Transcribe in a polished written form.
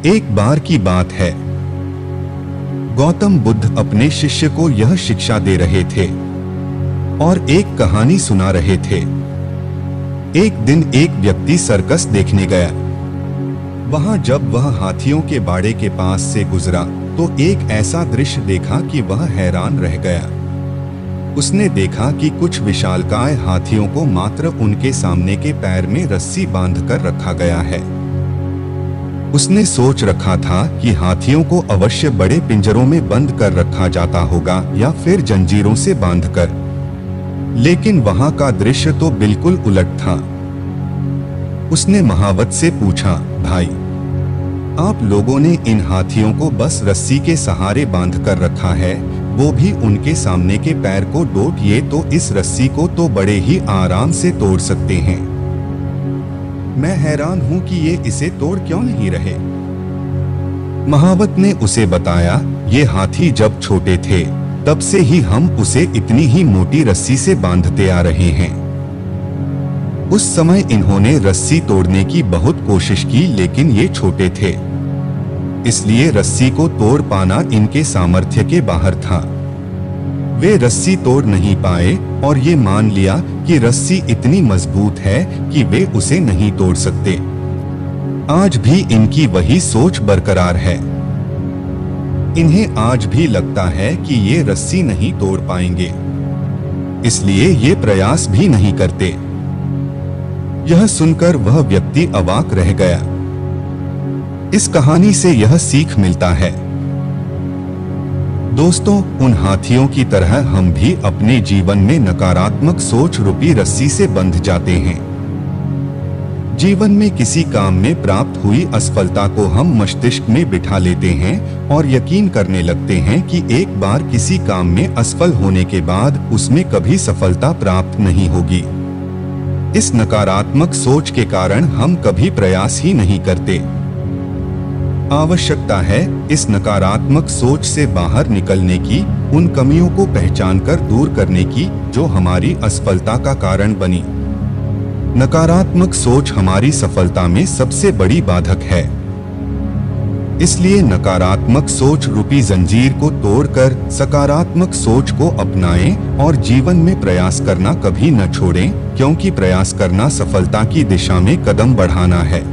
एक बार की बात है, गौतम बुद्ध अपने शिष्य को यह शिक्षा दे रहे थे और एक कहानी सुना रहे थे। एक दिन एक व्यक्ति सर्कस देखने गया। वहां जब वह हाथियों के बाड़े के पास से गुजरा तो एक ऐसा दृश्य देखा कि वह हैरान रह गया। उसने देखा कि कुछ विशालकाय हाथियों को मात्र उनके सामने के पैर में रस्सी बांधकर रखा गया है। उसने सोच रखा था कि हाथियों को अवश्य बड़े पिंजरों में बंद कर रखा जाता होगा या फिर जंजीरों से बांधकर, लेकिन वहां का दृश्य तो बिल्कुल उलट था। उसने महावत से पूछा, भाई, आप लोगों ने इन हाथियों को बस रस्सी के सहारे बांध कर रखा है, वो भी उनके सामने के पैर को डोटिए तो इस रस्सी को तो बड़े ही आराम से तोड़ सकते हैं। मैं हैरान हूं कि ये इसे तोड़ क्यों नहीं रहे। महावत ने उसे बताया, ये हाथी जब छोटे थे तब से ही हम उसे इतनी ही मोटी रस्सी से बांधते आ रहे हैं। उस समय इन्होंने रस्सी तोड़ने की बहुत कोशिश की, लेकिन ये छोटे थे, इसलिए रस्सी को तोड़ पाना इनके सामर्थ्य के बाहर था। वे रस्सी तोड़ नहीं पाए और ये मान लिया कि रस्सी इतनी मजबूत है कि वे उसे नहीं तोड़ सकते। आज भी इनकी वही सोच बरकरार है। इन्हें आज भी लगता है कि ये रस्सी नहीं तोड़ पाएंगे, इसलिए ये प्रयास भी नहीं करते। यह सुनकर वह व्यक्ति अवाक रह गया। इस कहानी से यह सीख मिलता है, दोस्तों, उन हाथियों की तरह हम भी अपने जीवन में नकारात्मक सोच रूपी रस्सी से बंध जाते हैं। जीवन में किसी काम में प्राप्त हुई असफलता को हम मस्तिष्क में बिठा लेते हैं और यकीन करने लगते हैं कि एक बार किसी काम में असफल होने के बाद उसमें कभी सफलता प्राप्त नहीं होगी। इस नकारात्मक सोच के कारण हम कभी प्रयास ही नहीं करते। आवश्यकता है इस नकारात्मक सोच से बाहर निकलने की, उन कमियों को पहचानकर दूर करने की जो हमारी असफलता का कारण बनी। नकारात्मक सोच हमारी सफलता में सबसे बड़ी बाधक है। इसलिए नकारात्मक सोच रूपी जंजीर को तोड़कर सकारात्मक सोच को अपनाएं और जीवन में प्रयास करना कभी न छोड़ें, क्योंकि प्रयास करना सफलता की दिशा में कदम बढ़ाना है।